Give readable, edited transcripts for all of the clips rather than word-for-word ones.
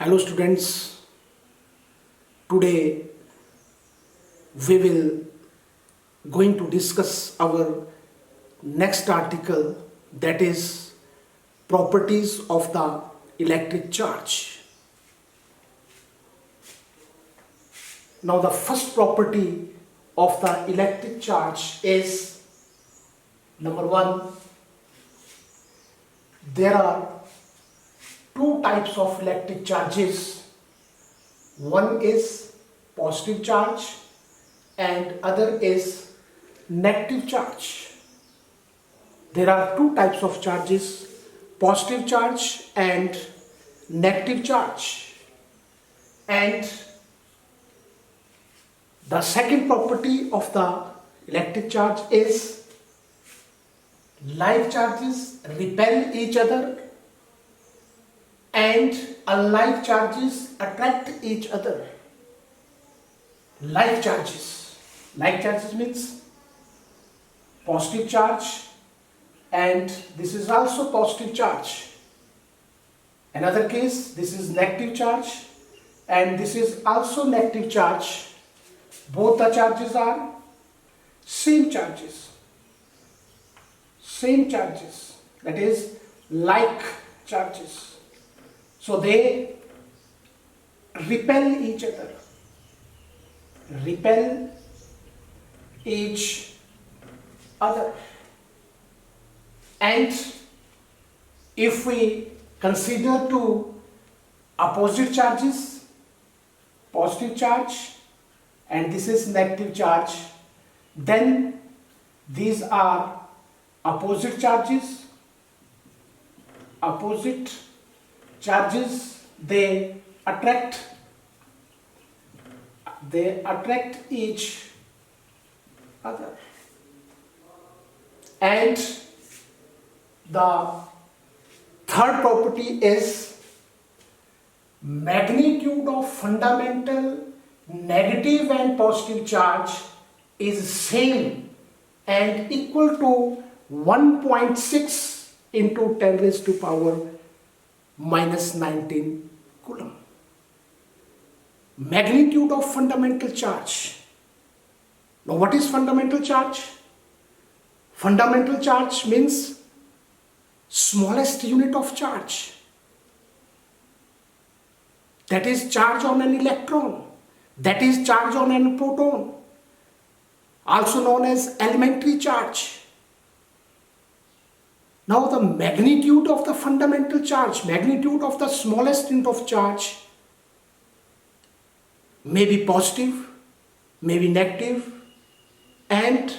Hello students, today we will going to discuss our next article, that is properties of the electric charge. Now the first property of the electric charge is number one, there are two types of electric charges. One is positive charge and other is negative charge. There are two types of charges, positive charge and negative charge. And the second property of the electric charge is like charges repel each other and unlike charges attract each other. Like charges means positive charge and this is also positive charge. Another case, this is negative charge and this is also negative charge. Both the charges are same charges, that is like charges. So they repel each other, and if we consider two opposite charges, positive charge and this is negative charge, then these are opposite charges, they attract each other. And the third property is magnitude of fundamental negative and positive charge is same and equal to 1.6 into 10 raised to power minus 19 coulomb. Magnitude of fundamental charge. Now what is fundamental charge? Fundamental charge means smallest unit of charge. That is charge on an electron. That is charge on a proton. Also known as elementary charge. Now the magnitude of the fundamental charge, magnitude of the smallest unit of charge may be positive, may be negative, and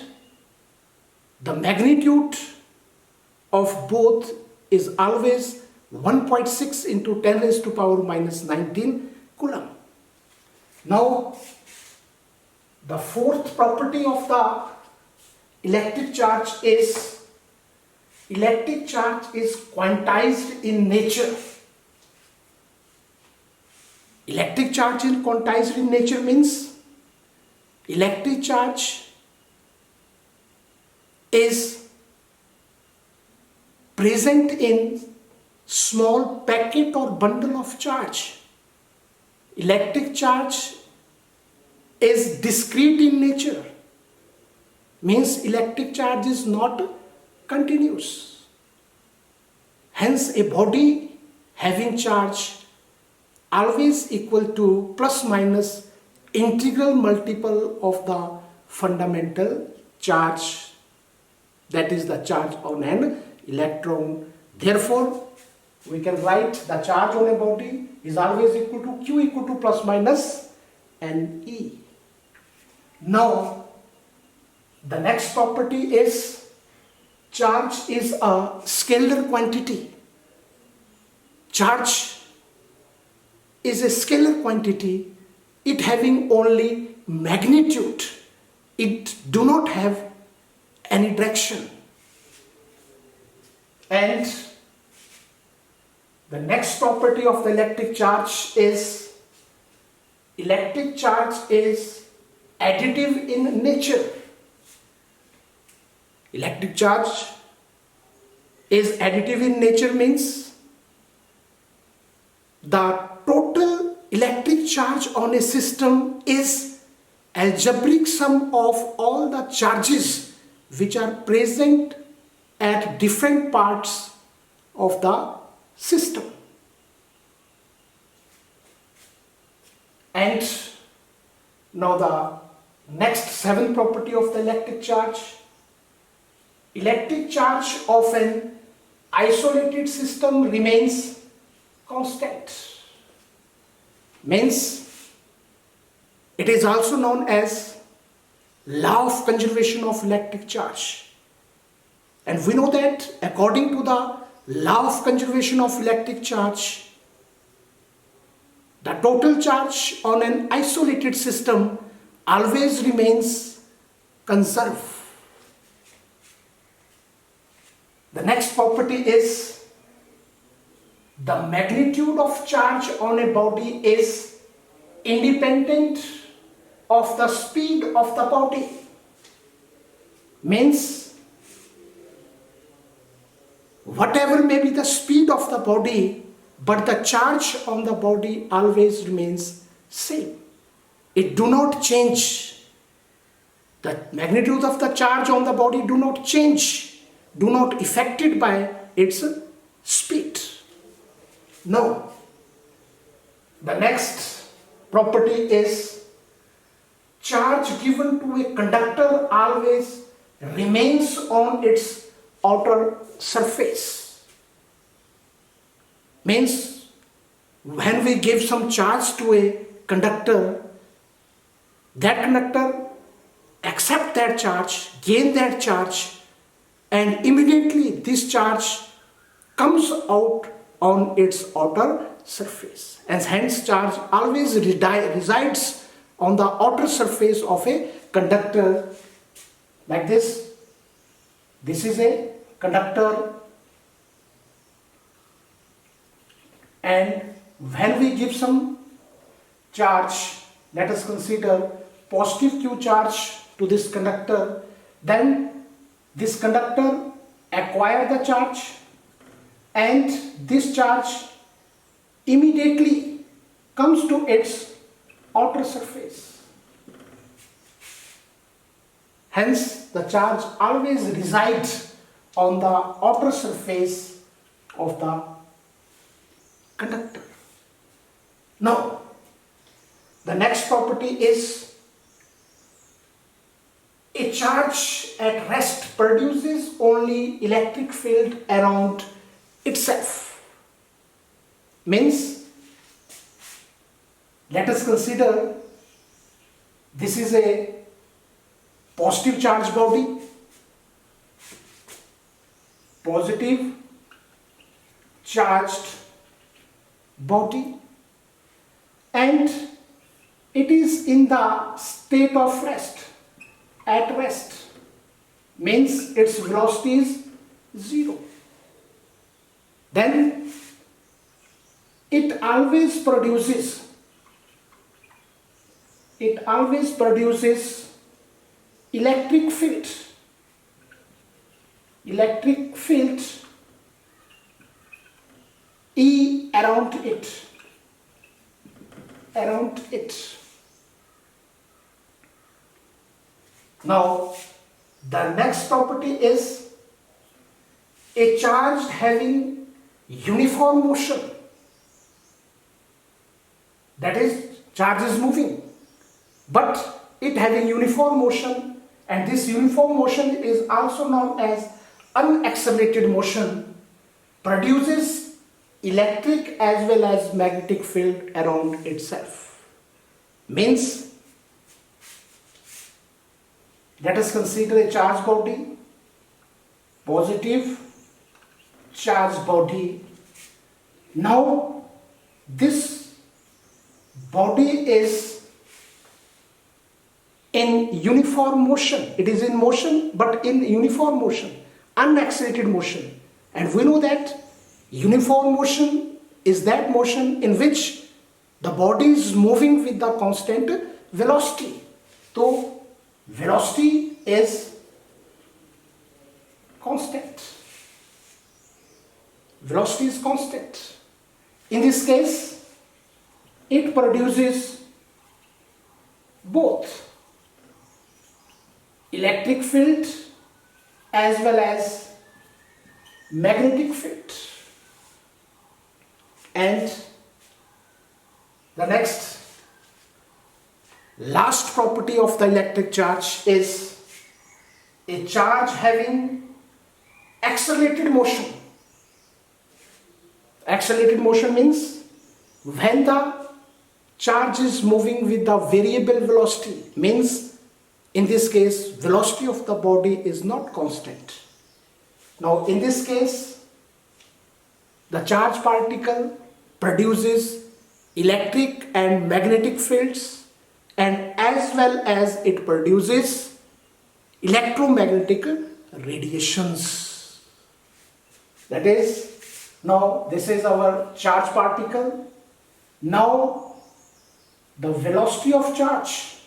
the magnitude of both is always 1.6 into 10 raised to power minus 19 coulomb. Now the fourth property of the electric charge is quantized in nature. Electric charge is quantized in nature means electric charge is present in small packet or bundle of charge. Electric charge is discrete in nature, means electric charge is not continuous. Hence a body having charge always equal to plus minus integral multiple of the fundamental charge, that is the charge on an electron. Therefore we can write the charge on a body is always equal to Q equal to plus minus NE. Now the next property is charge is a scalar quantity. Charge is a scalar quantity, it having only magnitude, it do not have any direction. And the next property of the electric charge is electric charge is additive in nature. Electric charge is additive in nature means the total charge on a system is algebraic sum of all the charges which are present at different parts of the system. And now the next seventh property of the electric charge. Electric charge of an isolated system remains constant. Means it is also known as law of conservation of electric charge. And we know that according to the law of conservation of electric charge, the total charge on an isolated system always remains conserved. The next property is the magnitude of charge on a body is independent of the speed of the body. Means whatever may be the speed of the body, but the charge on the body always remains same. It do not change. The magnitude of the charge on the body do not change, do not affected by its speed. No. The next property is charge given to a conductor always remains on its outer surface. Means when we give some charge to a conductor, that conductor accept that charge, gain that charge, and immediately this charge comes out on its outer surface. And hence charge always resides on the outer surface of a conductor like this. This is a conductor, and when we give some charge, let us consider positive Q charge to this conductor, then this conductor acquire the charge, and this charge immediately comes to its outer surface. Hence the charge always resides on the outer surface of the conductor. Now the next property is a charge at rest produces only electric field around itself. Means let us consider this is a positive charge body, positive charged body, and it is in the state of rest, at rest. Means its velocity is 0. Then it always produces electric field E around it. Now the next property is a charge having uniform motion. That is, charge is moving, but it having uniform motion, and this uniform motion is also known as unaccelerated motion, produces electric as well as magnetic field around itself. Means let us consider a charged body, positive charged body. Now this body is in uniform motion. It is in motion, but in uniform motion, unaccelerated motion. And we know that uniform motion is that motion in which the body is moving with the constant velocity. So velocity is constant. Velocity is constant. In this case, it produces both electric field as well as magnetic field. And the next last property of the electric charge is a charge having accelerated motion. Accelerated motion means when the charge is moving with the variable velocity, means in this case velocity of the body is not constant. Now in this case the charge particle produces electric and magnetic fields, and as well as it produces electromagnetic radiations. That is, now this is our charge particle. Now the velocity of charge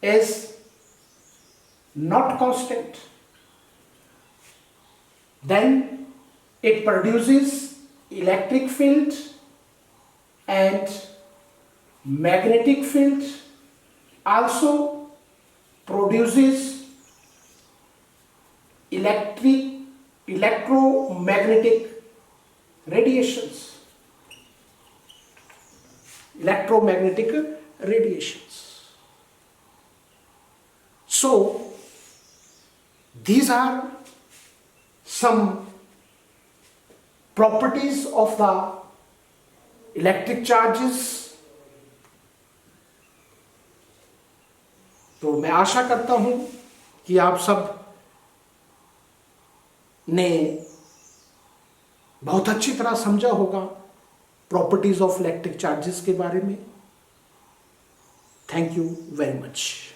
is not constant. Then it produces electric field and magnetic field, also produces electromagnetic radiations. Electromagnetic radiations. So these are some properties of the electric charges. तो मैं आशा करता हूं कि आप सब ने बहुत अच्छी तरह समझा होगा प्रॉपर्टीज ऑफ इलेक्ट्रिक चार्जेस के बारे में. Thank you very much.